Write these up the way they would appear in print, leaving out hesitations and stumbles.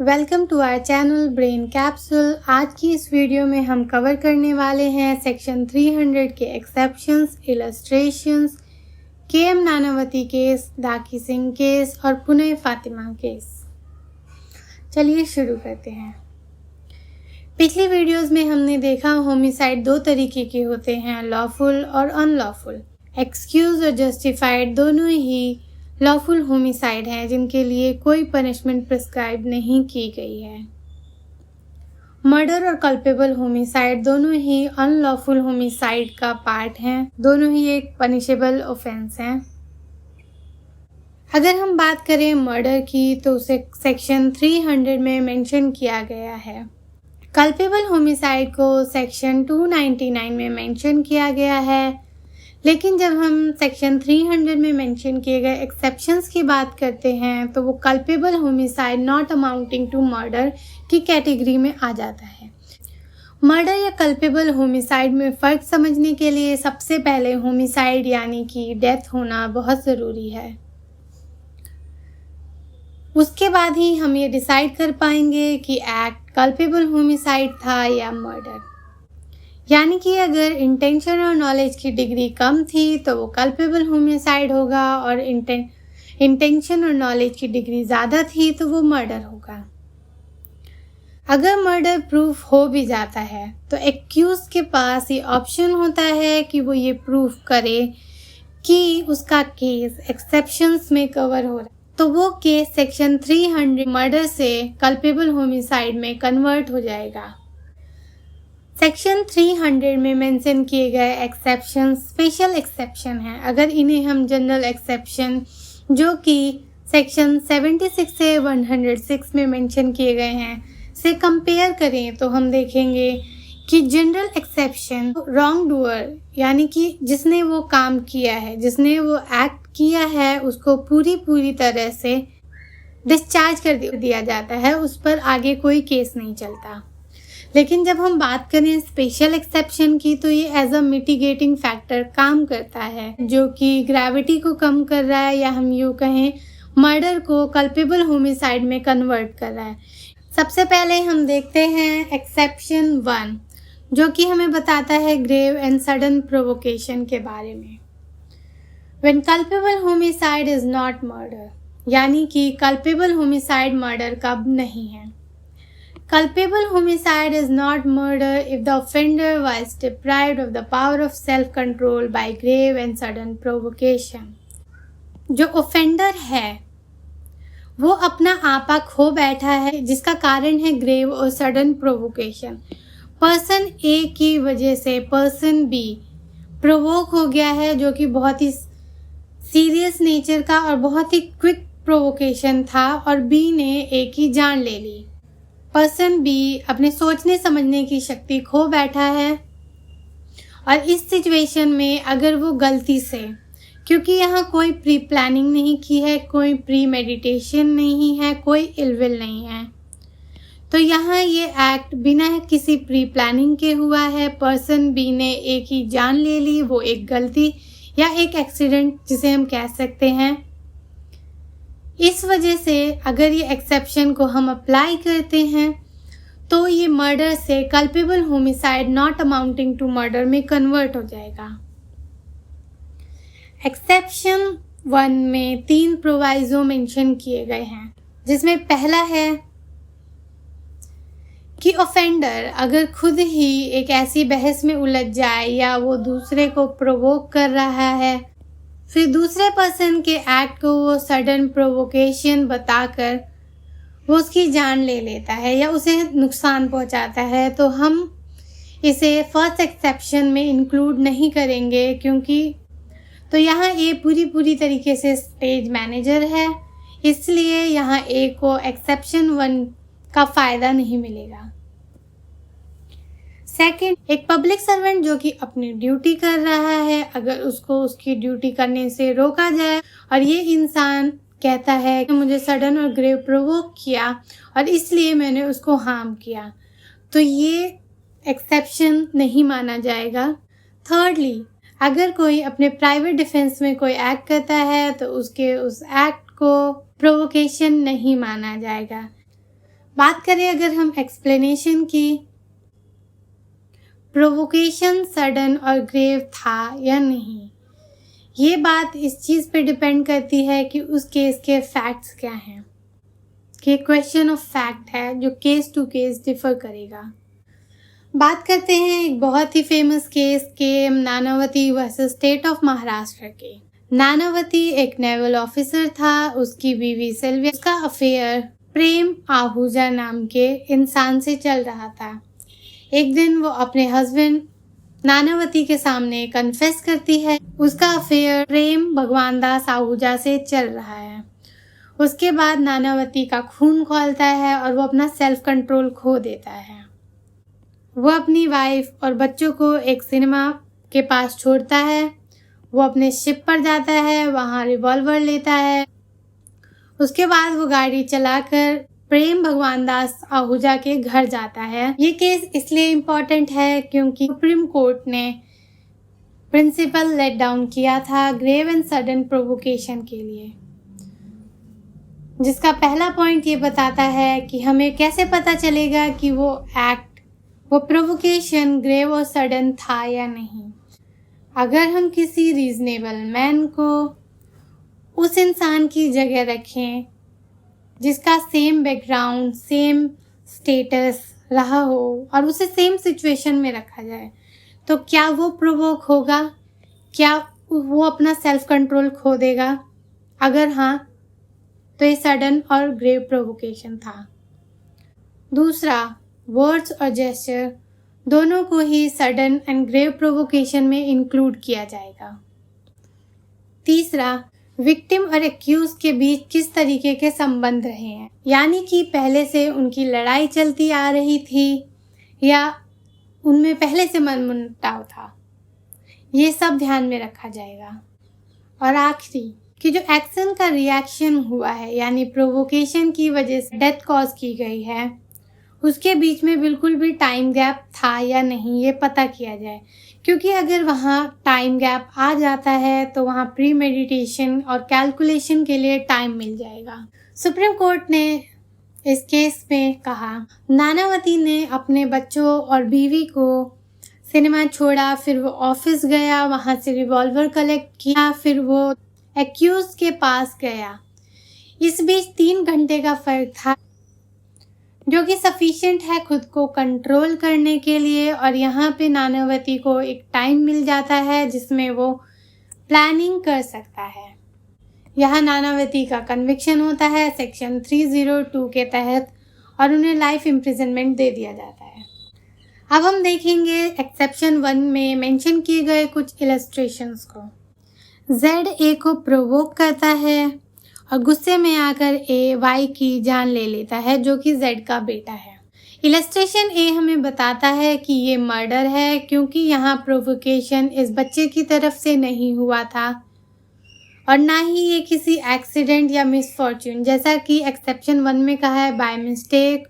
Welcome to our channel Brain Capsule. आज की इस वीडियो में हम कवर करने वाले हैं सेक्शन 300 के exceptions, illustrations, K M. Nanavati case, Daki Singh case और पुणे फातिमा केस। चलिए शुरू करते हैं। पिछली वीडियोस में हमने देखा होमिसाइड दो तरीके के होते हैं, लॉफुल और अनलॉफुल। एक्सक्यूज और जस्टिफाइड दोनों ही लॉफुल होमिसाइड हैं जिनके लिए कोई पनिशमेंट प्रिस्क्राइब नहीं की गई है। मर्डर और कल्पेबल होमिसाइड दोनों ही अनलॉफुल होमिसाइड का पार्ट हैं, दोनों ही एक पनिशेबल ऑफेंस हैं। अगर हम बात करें मर्डर की तो उसे सेक्शन 300 में मेंशन किया गया है। कल्पेबल होमिसाइड को सेक्शन 299 में मेंशन किया गया है, लेकिन जब हम सेक्शन 300 में मेंशन किए गए एक्सेप्शंस की बात करते हैं तो वो culpable homicide not amounting to murder की कैटेगरी में आ जाता है। मर्डर या कल्पेबल होमिसाइड में फ़र्क समझने के लिए सबसे पहले होमिसाइड यानी कि डेथ होना बहुत ज़रूरी है। उसके बाद ही हम ये डिसाइड कर पाएंगे कि एक्ट कल्पेबल होमिसाइड था या मर्डर। यानी कि अगर इंटेंशन और नॉलेज की डिग्री कम थी तो वो कल्पेबल होमिसाइड होगा और इंटेंशन और नॉलेज की डिग्री ज़्यादा थी तो वो मर्डर होगा। अगर मर्डर प्रूफ हो भी जाता है तो एक्यूज के पास ये ऑप्शन होता है कि वो ये प्रूफ करे कि उसका केस एक्सेप्शंस में कवर हो रहा है, तो वो केस सेक्शन 300 मर्डर से कल्पेबल होमिसाइड में कन्वर्ट हो जाएगा। सेक्शन 300 में मेंशन किए गए एक्सेप्शन स्पेशल एक्सेप्शन हैं। अगर इन्हें हम जनरल एक्सेप्शन जो कि सेक्शन 76 से 106 में मेंशन किए गए हैं से कंपेयर करें तो हम देखेंगे कि जनरल एक्सेप्शन रॉन्ग डूअर यानी कि जिसने वो काम किया है, जिसने वो एक्ट किया है, उसको पूरी तरह से डिस्चार्ज कर दिया जाता है, उस पर आगे कोई केस नहीं चलता। लेकिन जब हम बात करें स्पेशल एक्सेप्शन की तो ये एज अ मिटिगेटिंग फैक्टर काम करता है, जो कि ग्रेविटी को कम कर रहा है या हम यूँ कहें मर्डर को कल्पेबल होमिसाइड में कन्वर्ट कर रहा है। सबसे पहले हम देखते हैं एक्सेप्शन 1 जो कि हमें बताता है ग्रेव एंड सडन प्रोवोकेशन के बारे में। When culpable homicide is not murder, यानी कि कल्पेबल होमिसाइड मर्डर का नहीं है। Culpable homicide is not murder if the offender was deprived of the power of self-control by grave and sudden provocation. जो offender है वो अपना आपा खो बैठा है जिसका कारण है ग्रेव और सडन प्रोवोकेशन। पर्सन ए की वजह से पर्सन बी प्रोवोक हो गया है, जो कि बहुत ही सीरियस नेचर का और बहुत ही क्विक प्रोवोकेशन था और बी ने ए की जान ले ली। पर्सन बी अपने सोचने समझने की शक्ति खो बैठा है और इस सिचुएशन में अगर वो गलती से, क्योंकि यहाँ कोई प्री प्लानिंग नहीं की है, कोई प्री मेडिटेशन नहीं है, कोई इलविल नहीं है, तो यहाँ ये एक्ट बिना किसी प्री प्लानिंग के हुआ है। पर्सन बी ने एक ही जान ले ली, वो एक गलती या एक एक्सीडेंट जिसे हम कह सकते हैं। इस वजह से अगर ये एक्सेप्शन को हम अप्लाई करते हैं तो ये मर्डर से culpable homicide not amounting to murder में कन्वर्ट हो जाएगा। एक्सेप्शन 1 में 3 प्रोवाइजो मेंशन किए गए हैं, जिसमें पहला है कि ऑफेंडर अगर खुद ही एक ऐसी बहस में उलझ जाए या वो दूसरे को प्रोवोक कर रहा है, फिर दूसरे पर्सन के एक्ट को वो सडन प्रोवोकेशन बताकर वो उसकी जान ले लेता है या उसे नुकसान पहुंचाता है, तो हम इसे फर्स्ट एक्सेप्शन में इंक्लूड नहीं करेंगे, क्योंकि तो यहाँ ए पूरी तरीके से स्टेज मैनेजर है, इसलिए यहाँ ए को एक्सेप्शन 1 का फ़ायदा नहीं मिलेगा। सेकंड, एक पब्लिक सर्वेंट जो कि अपनी ड्यूटी कर रहा है, अगर उसको उसकी ड्यूटी करने से रोका जाए और ये इंसान कहता है कि मुझे सडन और ग्रेव प्रोवोक किया और इसलिए मैंने उसको हार्म किया, तो ये एक्सेप्शन नहीं माना जाएगा। थर्डली, अगर कोई अपने प्राइवेट डिफेंस में कोई एक्ट करता है तो उसके उस एक्ट को प्रोवोकेशन नहीं माना जाएगा। बात करें अगर हम एक्सप्लेनेशन की, प्रोवोकेशन सडन और ग्रेव था या नहीं, ये बात इस चीज़ पे डिपेंड करती है कि उस केस के फैक्ट्स क्या हैं, कि क्वेश्चन ऑफ फैक्ट है जो केस टू केस डिफर करेगा। बात करते हैं एक बहुत ही फेमस केस के Nanavati versus state of Maharashtra के। नानावती एक नेवल ऑफिसर था, उसकी बीवी सिल्विया, उसका अफेयर प्रेम आहूजा नाम के इंसान से चल रहा था। एक दिन वो अपने हस्बैंड नानावती के सामने कन्फेस करती है, उसका अफेयर प्रेम भगवान दास आहूजा से चल रहा है। उसके बाद नानावती का खून खौलता है और वो अपना सेल्फ कंट्रोल खो देता है। वो अपनी वाइफ और बच्चों को एक सिनेमा के पास छोड़ता है। वो अपने शिप पर जाता है, वहाँ रिवॉल्वर लेता है। उसके बाद वो गाड़ी चलाकर प्रेम भगवान दास आहूजा के घर जाता है। ये केस इसलिए इम्पोर्टेंट है क्योंकि सुप्रीम कोर्ट ने प्रिंसिपल लेट डाउन किया था ग्रेव एंड सडन प्रोवोकेशन के लिए, जिसका पहला पॉइंट ये बताता है कि हमें कैसे पता चलेगा कि वो प्रोवोकेशन ग्रेव और सडन था या नहीं। अगर हम किसी रीजनेबल मैन को उस इंसान की जगह रखें जिसका सेम बैकग्राउंड, सेम स्टेटस रहा हो और उसे सेम सिचुएशन में रखा जाए, तो क्या वो प्रोवोक होगा? क्या वो अपना सेल्फ कंट्रोल खो देगा? अगर हाँ, तो ये सडन और ग्रेव प्रोवोकेशन था। दूसरा, वर्ड्स और जेस्चर दोनों को ही सडन एंड ग्रेव प्रोवोकेशन में इंक्लूड किया जाएगा। तीसरा, विक्टिम और एक्यूज के बीच किस तरीके के संबंध रहे हैं, यानी कि पहले से उनकी लड़ाई चलती आ रही थी या उनमें पहले से मनमुटाव था, ये सब ध्यान में रखा जाएगा। और आखिरी, कि जो एक्शन का रिएक्शन हुआ है यानी प्रोवोकेशन की वजह से डेथ कॉज की गई है, उसके बीच में बिल्कुल भी टाइम गैप था या नहीं, ये पता किया जाए। क्योंकि अगर वहाँ टाइम गैप आ जाता है तो वहाँ प्री मेडिटेशन और कैलकुलेशन के लिए टाइम मिल जाएगा। सुप्रीम कोर्ट ने इस केस में कहा, नानावती ने अपने बच्चों और बीवी को सिनेमा छोड़ा, फिर वो ऑफिस गया, वहाँ से रिवॉल्वर कलेक्ट किया, फिर वो एक्यूज के पास गया। इस बीच 3 घंटे का फर्क था, जो कि सफिशिएंट है खुद को कंट्रोल करने के लिए। और यहाँ पे नानावती को एक टाइम मिल जाता है जिसमें वो प्लानिंग कर सकता है। यहाँ नानावती का कन्विक्शन होता है सेक्शन 302 के तहत और उन्हें लाइफ इम्प्रिजनमेंट दे दिया जाता है। अब हम देखेंगे एक्सेप्शन 1 में मेंशन किए गए कुछ इलस्ट्रेशंस को। जेड ए को प्रोवोक करता है और गुस्से में आकर ए वाई की जान ले लेता है, जो कि जेड का बेटा है। इलस्ट्रेशन ए हमें बताता है कि ये मर्डर है क्योंकि यहाँ प्रोवोकेशन इस बच्चे की तरफ से नहीं हुआ था और ना ही ये किसी एक्सीडेंट या मिसफॉर्च्यून, जैसा कि एक्सेप्शन 1 में कहा है, बाय मिस्टेक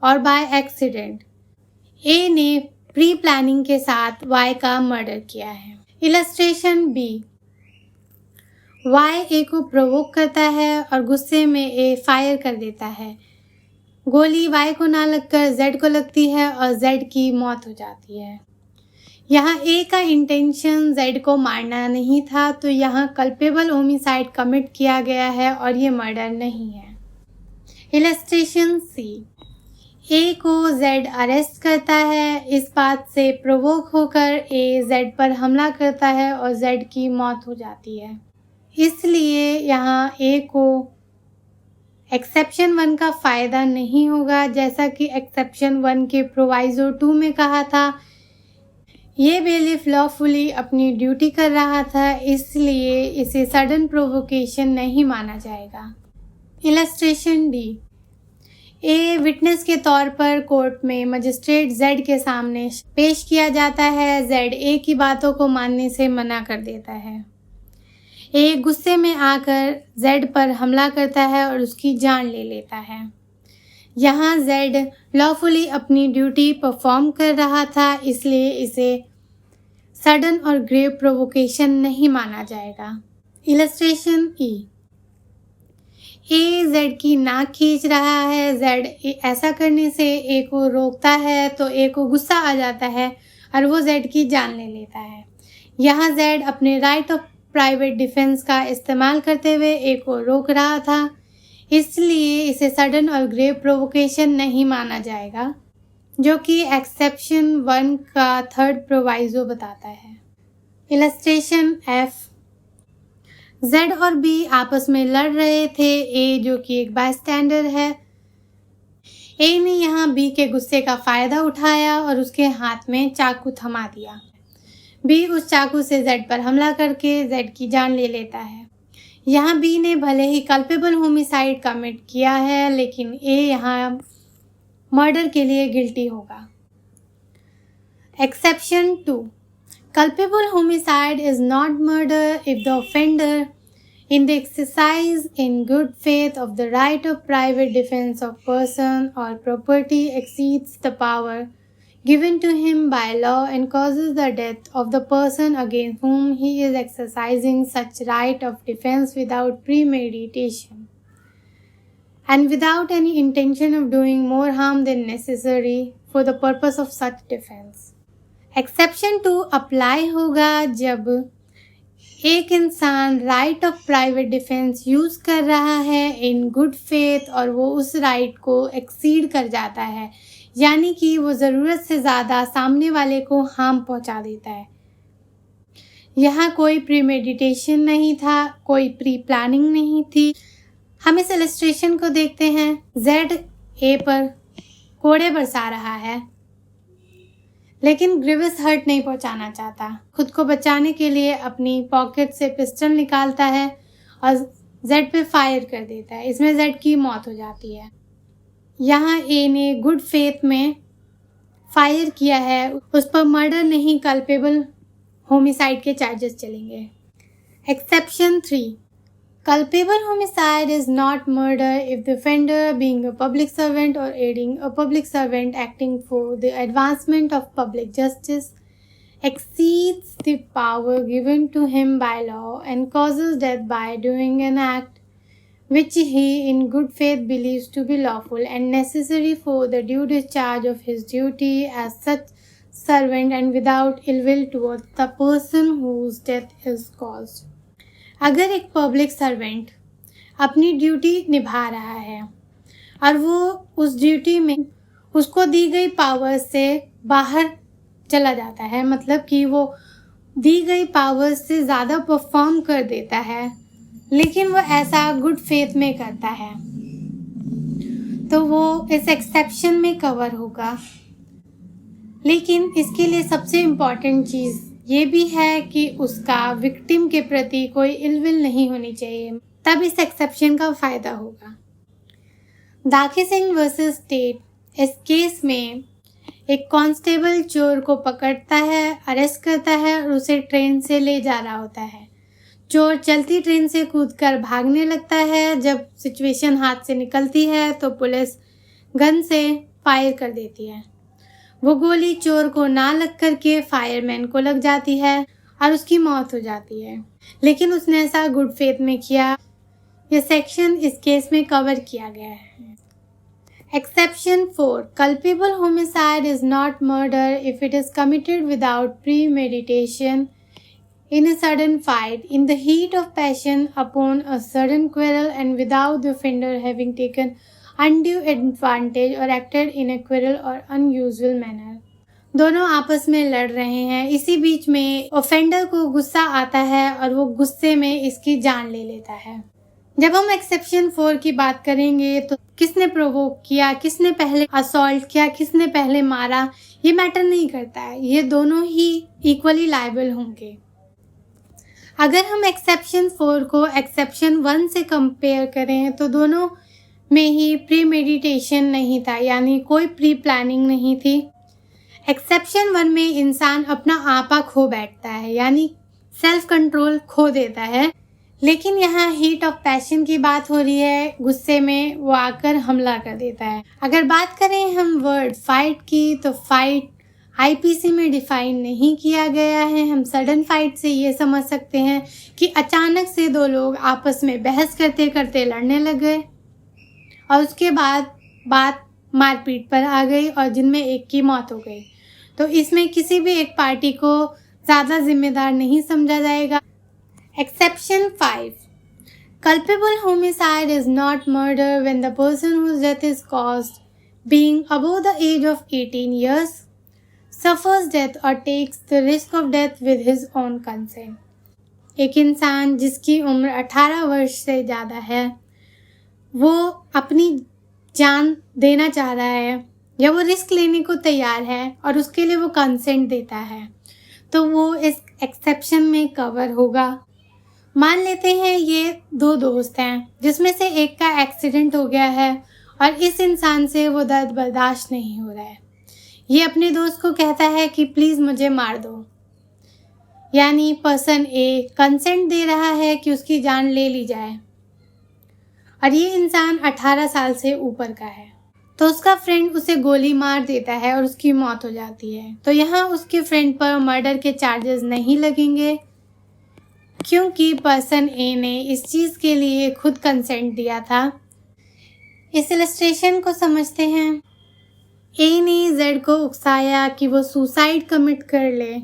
और बाय एक्सीडेंट ए ने प्री प्लानिंग के साथ वाई का मर्डर किया है। इलस्ट्रेशन बी, वाई ए को प्रोवोक करता है और गुस्से में ए फायर कर देता है। गोली वाई को ना लगकर जेड को लगती है और जेड की मौत हो जाती है। यहाँ ए का इंटेंशन जेड को मारना नहीं था, तो यहाँ कल्पेबल होमिसाइड कमिट किया गया है और ये मर्डर नहीं है। इलस्ट्रेशन सी, ए को जेड अरेस्ट करता है। इस बात से प्रोवोक होकर ए जेड पर हमला करता है और जेड की मौत हो जाती है। इसलिए यहाँ ए को एक्सेप्शन 1 का फ़ायदा नहीं होगा, जैसा कि एक्सेप्शन 1 के प्रोवाइजो 2 में कहा था। ये बेलिफ लॉफुली अपनी ड्यूटी कर रहा था, इसलिए इसे सडन प्रोवोकेशन नहीं माना जाएगा। इलस्ट्रेशन डी, ए विटनेस के तौर पर कोर्ट में मजिस्ट्रेट जेड के सामने पेश किया जाता है। जेड ए की बातों को मानने से मना कर देता है। ए गुस्से में आकर जेड पर हमला करता है और उसकी जान ले लेता है। यहाँ जेड लॉफुली अपनी ड्यूटी परफॉर्म कर रहा था, इसलिए इसे सडन और ग्रेव प्रोवोकेशन नहीं माना जाएगा। इलस्ट्रेशन ई, ए जेड की नाक खींच रहा है, जेड ऐसा करने से ए को रोकता है तो ए को गुस्सा आ जाता है और वो जेड की जान ले लेता है। यहाँ जेड अपने राइट ऑफ प्राइवेट डिफेंस का इस्तेमाल करते हुए ए को रोक रहा था, इसलिए इसे सडन और ग्रेव प्रोवोकेशन नहीं माना जाएगा, जो कि एक्सेप्शन 1 का थर्ड प्रोवाइजो बताता है। Illustration F। जेड और बी आपस में लड़ रहे थे। ए जो कि एक बायस्टैंडर है, ए ने यहाँ बी के गुस्से का फायदा उठाया और उसके हाथ में चाकू थमा दिया। बी उस चाकू से जेड पर हमला करके जेड की जान ले लेता है। यहाँ बी ने भले ही कल्पेबल होमिसाइड कमिट किया है, लेकिन ए यहाँ मर्डर के लिए गिल्टी होगा। Exception 2। Culpable homicide is not murder if the offender, in the exercise in good faith of the right of private defense of person or property, exceeds the power given to him by law and causes the death of the person against whom he is exercising such right of defense without premeditation and without any intention of doing more harm than necessary for the purpose of such defense. Exception 2 apply होगा जब एक इंसान right of private defence use कर रहा है in good faith और वो उस राइट को एक्सीड कर जाता है, यानी कि वो ज़रूरत से ज़्यादा सामने वाले को हार्म पहुंचा देता है। यहाँ कोई प्रीमेडिटेशन नहीं था, कोई प्री प्लानिंग नहीं थी। हम इस इलस्ट्रेशन को देखते हैं। जेड ए पर कोड़े बरसा रहा है, लेकिन ग्रीवस हर्ट नहीं पहुंचाना चाहता। खुद को बचाने के लिए अपनी पॉकेट से पिस्टल निकालता है और जेड पे फायर कर देता है। इसमें जेड की मौत हो जाती है। यहाँ ए ने गुड फेथ में फायर किया है, उस पर मर्डर नहीं कल्पेबल होमिसाइड के चार्जेस चलेंगे। Exception 3। Culpable homicide is not murder if the offender, being a public servant or aiding a public servant acting for the advancement of public justice, exceeds the power given to him by law and causes death by doing an act which he in good faith believes to be lawful and necessary for the due discharge of his duty as such servant and without ill will towards the person whose death is caused. अगर एक public servant अपनी duty निभा रहा है और वो उस duty में उसको दी गई पावर से बाहर चला जाता है, मतलब कि वो दी गई पावर से ज़्यादा परफॉर्म कर देता है, लेकिन वो ऐसा गुड फेथ में करता है, तो वो इस एक्सेप्शन में कवर होगा। लेकिन इसके लिए सबसे इम्पॉर्टेंट चीज़ ये भी है कि उसका विक्टिम के प्रति कोई इलविल नहीं होनी चाहिए, तब इस एक्सेप्शन का फ़ायदा होगा। दाकी सिंह वर्सेस स्टेट। इस केस में एक कांस्टेबल चोर को पकड़ता है, अरेस्ट करता है और उसे ट्रेन से ले जा रहा होता है। चोर चलती ट्रेन से कूदकर भागने लगता है। जब सिचुएशन हाथ से निकलती है तो पुलिस गन से फायर कर देती है। वो गोली चोर को ना लग करके फायरमैन को लग जाती है और उसकी मौत हो जाती है, लेकिन उसने ऐसा गुड फेथ में किया। यह सेक्शन इस केस में कवर किया गया है। Exception 4। Culpable homicide is not murder if it is committed without premeditation in a sudden fight, in the heat of passion, upon a sudden quarrel, and without the offender having taken undue advantage or acted in a quarrel or unusual manner. दोनों आपस में लड़ रहे हैं, इसी बीच में offender को गुस्सा आता है और वो गुस्से में इसकी जान ले लेता है। जब हम एक्सेप्शन 4 की बात करेंगे तो किसने प्रोवोक किया, किसने पहले असॉल्ट किया, किसने पहले मारा, ये मैटर नहीं करता है। ये दोनों ही इक्वली लायबल होंगे। अगर हम एक्सेप्शन 4 को एक्सेप्शन 1 से कंपेयर करें तो दोनों में ही प्री मेडिटेशन नहीं था, यानी कोई प्री प्लानिंग नहीं थी। एक्सेप्शन 1 में इंसान अपना आपा खो बैठता है, यानी सेल्फ कंट्रोल खो देता है, लेकिन यहाँ हीट ऑफ पैशन की बात हो रही है, गुस्से में वो आकर हमला कर देता है। अगर बात करें हम वर्ड फाइट की, तो फाइट आईपीसी में डिफाइन नहीं किया गया है। हम सडन फाइट से ये समझ सकते हैं कि अचानक से दो लोग आपस में बहस करते करते लड़ने लग गए और उसके बाद बात मारपीट पर आ गई और जिनमें एक की मौत हो गई। तो इसमें किसी भी एक पार्टी को ज़्यादा जिम्मेदार नहीं समझा जाएगा। Exception 5, culpable homicide is not murder when the person whose death is caused, being above the age of 18 years, suffers death or takes the risk of death with his own consent. एक इंसान जिसकी उम्र 18 वर्ष से ज़्यादा है, वो अपनी जान देना चाह रहा है या वो रिस्क लेने को तैयार है और उसके लिए वो कंसेंट देता है, तो वो इस एक्सेप्शन में कवर होगा। मान लेते हैं ये दो दोस्त हैं जिसमें से एक का एक्सीडेंट हो गया है और इस इंसान से वो दर्द बर्दाश्त नहीं हो रहा है। ये अपने दोस्त को कहता है कि प्लीज़ मुझे मार दो, यानी पर्सन ए कंसेंट दे रहा है कि उसकी जान ले ली जाए और ये इंसान 18 साल से ऊपर का है। तो उसका फ्रेंड उसे गोली मार देता है और उसकी मौत हो जाती है। तो यहाँ उसके फ्रेंड पर मर्डर के चार्जेस नहीं लगेंगे क्योंकि पर्सन ए ने इस चीज़ के लिए खुद कंसेंट दिया था। इस इलस्ट्रेशन को समझते हैं। ए ने जेड को उकसाया कि वो सुसाइड कमिट कर ले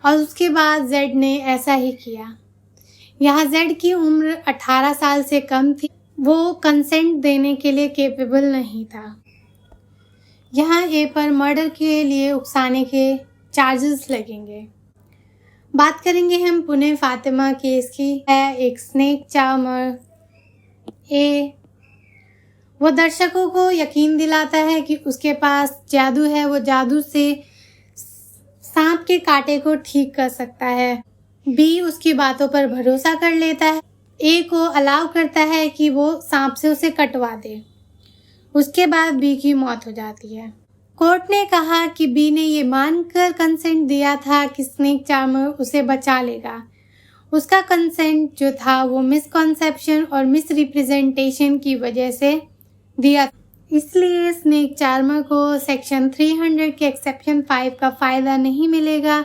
और उसके बाद जेड ने ऐसा ही किया। यहाँ जेड की उम्र 18 साल से कम थी, वो कंसेंट देने के लिए केपेबल नहीं था। यहाँ ए पर मर्डर के लिए उकसाने के चार्जेस लगेंगे। बात करेंगे हम पुणे फातिमा केस की। है एक स्नेक चार्मर ए, वो दर्शकों को यकीन दिलाता है कि उसके पास जादू है, वो जादू से सांप के कांटे को ठीक कर सकता है। बी उसकी बातों पर भरोसा कर लेता है, ए को अलाउ करता है कि वो सांप से उसे कटवा दे। उसके बाद बी की मौत हो जाती है। कोर्ट ने कहा कि बी ने ये मानकर कंसेंट दिया था कि स्नेक चार्मर उसे बचा लेगा। उसका कंसेंट जो था वो मिसकॉन्सेप्शन और मिस रिप्रेजेंटेशन की वजह से दिया, इसलिए स्नेक चार्मर को सेक्शन 300 के एक्सेप्शन 5 का फ़ायदा नहीं मिलेगा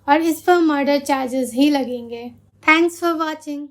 और इस पर मर्डर चार्जेस ही लगेंगे। Thanks for watching.